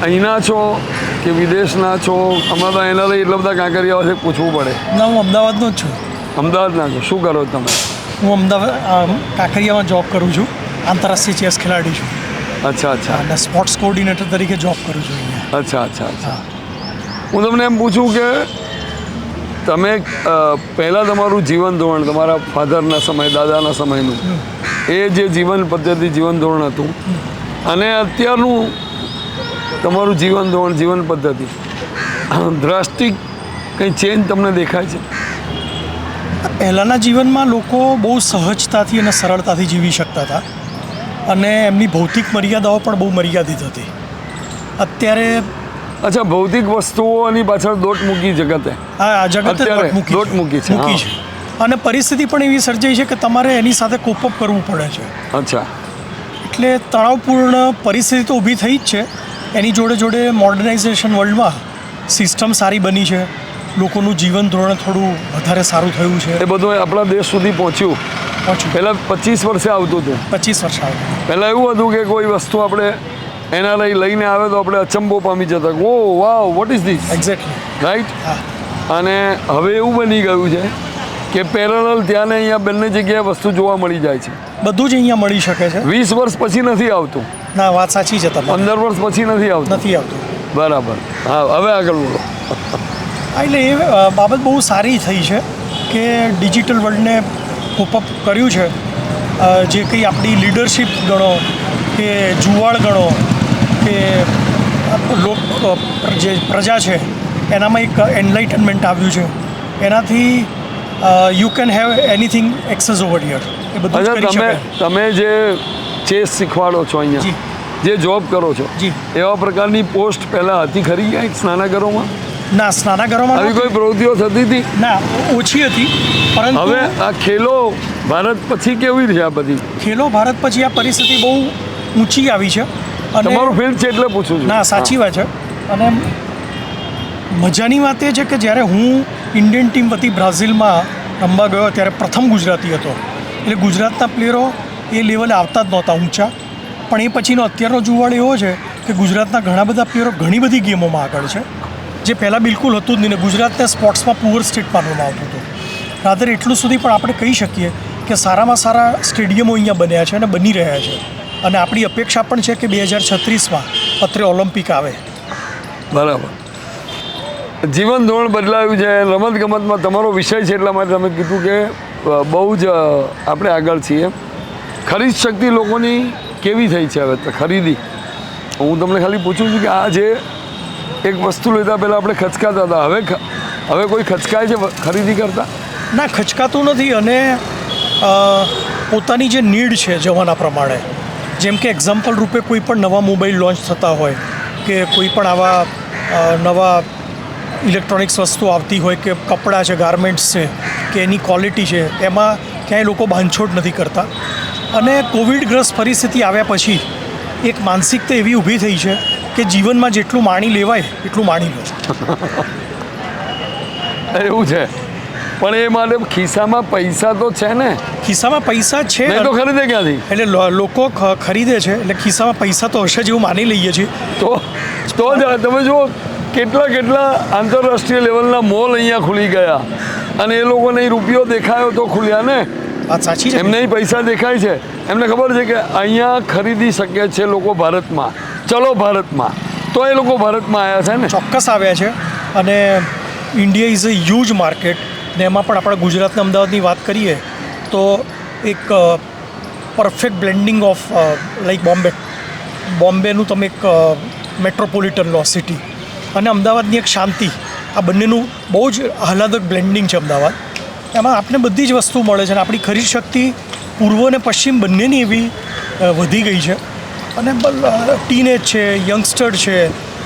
અહીંના છો કે વિદેશના છો? હમણાં તો એના લઈ એટલા બધા કાંકરિયાઓ છે, પૂછવું પડે. ના, હું અમદાવાદનો જ છું. અમદાવાદના છો, શું કરો તમે? હું અમદાવાદ કાંકરિયામાં જોબ કરું છું. આંતરરાષ્ટ્રીય ચેસ ખેલાડી છું. અચ્છા અચ્છા અને સ્પોર્ટ્સ કોઓર્ડિનેટર તરીકે જોબ કરું છું અહીંયા. અચ્છા અચ્છા અચ્છા. હું તમને એમ પૂછું કે તમે પહેલાં તમારું જીવન ધોરણ તમારા ફાધરના સમય દાદાના સમયનું એ જે જીવન પદ્ધતિ જીવન ધોરણ હતું અને અત્યારનું તમારું જીવન ધોરણ જીવન પદ્ધતિ દ્રષ્ટિ કંઈ ચેન્જ તમને દેખાય છે? પહેલાંના જીવનમાં લોકો બહુ સહજતાથી અને સરળતાથી જીવી શકતા હતા અને એમની ભૌતિક મર્યાદાઓ પણ બહુ મર્યાદિત હતી. અત્યારે અચ્છા, ભૌતિક વસ્તુઓની પાછળ દોટ મૂકી જગતે. હા, જગતે દોટ મૂકી છે. અને પરિસ્થિતિ પણ એવી સર્જાઈ છે કે તમારે એની સાથે કોપઅપ કરવું પડે છે. અચ્છા. એટલે તણાવપૂર્ણ પરિસ્થિતિ તો ઊભી થઈ જ છે. એની જોડે જોડે મોડર્નાઇઝેશન વર્લ્ડમાં સિસ્ટમ સારી બની છે, લોકોનું જીવન ધોરણ થોડું વધારે સારું થયું છે. એ બધું આપણા દેશ સુધી પહોંચ્યું. પહેલાં 25 વર્ષે આવતું હતું. 25 વર્ષ આવ્યું. પહેલાં એવું હતું કે કોઈ વસ્તુ આપણે એના લઈને આવે તો આપણે અચંબો પામી જતા. Oh wow, what is this? Exactly. Right. અને હવે એવું બની ગયું છે કે પેરેલલ ત્યાં ને અહીંયા બંને જગ્યાએ વસ્તુ જોવા મળી જાય છે. બધું જ અહીંયા મળી શકે છે. 20 વર્ષ પછી નથી આવતું. ના, વાત સાચી છે તમારી. 15 વર્ષ પછી નથી આવતું. બરાબર. હા, હવે આગળ બોલો. એટલે એ બાબત બહુ સારી થઈ છે કે ડિજિટલ વર્લ્ડને કોપઅપ કર્યું છે. જે કંઈ આપણી લીડરશિપ ગણો કે જુવાળ ગણો કે જે પ્રજા છે એનામાં એક એનલાઇટનમેન્ટ આવ્યું છે. એનાથી you can have anything access over here. એ બધું કરી શકાય. તમે જે ચેસ શીખવાડો છો અહીંયા, જે જોબ કરો છો, એવા પ્રકારની પોસ્ટ પહેલાં હતી ખરી ક્યાંક સ્નાનાગરોમાં? ના, સ્નાનાગરોમાં આવી કોઈ પ્રવૃત્તિઓ થતી હતી? ના, ઓછી હતી. પરંતુ હવે આ ખેલો ભારત પછી કેવી છે આ બધી? ખેલો ભારત પછી આ પરિસ્થિતિ બહુ ઊંચી આવી છે. અને તમારું ફિલ્ડ છે એટલે પૂછું છું. ના, સાચી વાત છે. અને મજાની વાત એ છે કે જ્યારે હું ઇન્ડિયન ટીમ વતી બ્રાઝિલમાં રમવા ગયો ત્યારે પ્રથમ ગુજરાતી હતો. એટલે ગુજરાતના પ્લેયરો એ લેવલે આવતા જ નહોતા ઊંચા. પણ એ પછીનો અત્યારનો જુવાળ એવો છે કે ગુજરાતના ઘણા બધા પ્લેયરો ઘણી બધી ગેમોમાં આગળ છે, જે પહેલાં બિલકુલ હતું જ નહીં. ને ગુજરાતને સ્પોર્ટ્સમાં પુઅર સ્ટેટ માનવામાં આવતું હતું. રાધર એટલું સુધી પણ આપણે કહી શકીએ કે સારામાં સારા સ્ટેડિયમો અહીંયા બન્યા છે અને બની રહ્યા છે. અને આપણી અપેક્ષા પણ છે કે 2036માં અત્રે ઓલિમ્પિક આવે. બરાબર. જીવન ધોરણ બદલાયું છે. રમતગમતમાં તમારો વિષય છે એટલા માટે તમે કીધું કે બહુ જ આપણે આગળ છીએ. ખરીદ શક્તિ લોકોની કેવી થઈ છે હવે ખરીદી? હું તમને ખાલી પૂછું છું કે આ જે એક વસ્તુ લેતા પહેલાં આપણે ખચકાતા હતા, હવે કોઈ ખચકાય છે ખરીદી કરતા? ના, ખચકાતું નથી. અને પોતાની જે નીડ છે જવાના પ્રમાણે, જેમ કે એક્ઝામ્પલ રૂપે કોઈ પણ નવા મોબાઈલ લોન્ચ થતા હોય કે કોઈ પણ આવા નવા ઇલેક્ટ્રોનિક્સ વસ્તુ આવતી હોય કે કપડાં છે, ગાર્મેન્ટ્સ છે કે એની ક્વોલિટી છે, એમાં ક્યાંય લોકો બાંધછોડ નથી કરતા. અને કોવિડગ્રસ્ત પરિસ્થિતિ આવ્યા પછી એક માનસિકતા એવી ઊભી થઈ છે કે જીવનમાં જેટલું માણી લેવાય એટલું માણી લો. એવું છે. પણ એ માટે ખિસ્સામાં પૈસા તો છે ને? ખિસ્સામાં પૈસા છે તો ખરીદે ક્યાંથી? એટલે લોકો ખરીદે છે એટલે ખિસ્સામાં પૈસા તો હશે જેવું માની લઈએ છીએ. તો જ તમે જુઓ કેટલા આંતરરાષ્ટ્રીય લેવલના મોલ અહીંયા ખુલી ગયા અને એ લોકોને રૂપિયો દેખાયો તો ખુલ્યા ને. વાત સાચી છે. એમને પૈસા દેખાય છે. એમને ખબર છે કે અહીંયા ખરીદી શકે છે લોકો ભારતમાં. ચલો ભારતમાં. તો એ લોકો ભારતમાં આવ્યા છે ને. ચોક્કસ આવ્યા છે. અને India is a huge market. ને એમાં પણ આપણા ગુજરાતના અમદાવાદની વાત કરીએ તો એક પરફેક્ટ બ્લેન્ડિંગ ઓફ લાઈક બોમ્બેનું તમે એક મેટ્રોપોલિટન લો સિટી અને અમદાવાદની એક શાંતિ, આ બંનેનું બહુ જ આહલાદક બ્લેન્ડિંગ છે અમદાવાદ. એમાં આપણે બધી જ વસ્તુ મળે છે અને આપણી ખરીદ શક્તિ પૂર્વ અને પશ્ચિમ બંનેની એવી વધી ગઈ છે. અને ટીનેજ છે, યંગસ્ટર છે,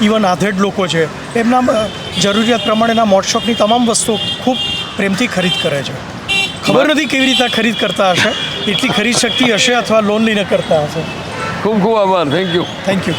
ઇવન આધેડ લોકો છે, એમના જરૂરિયાત પ્રમાણેના મોટશોપની તમામ વસ્તુઓ ખૂબ પ્રેમથી ખરીદ કરે છે. ખબર નથી કેવી રીતે ખરીદ કરતા હશે, એટલી ખરીદ શક્તિ હશે અથવા લોન લઈને કરતા હશે. ખૂબ ખૂબ આભાર. Thank you.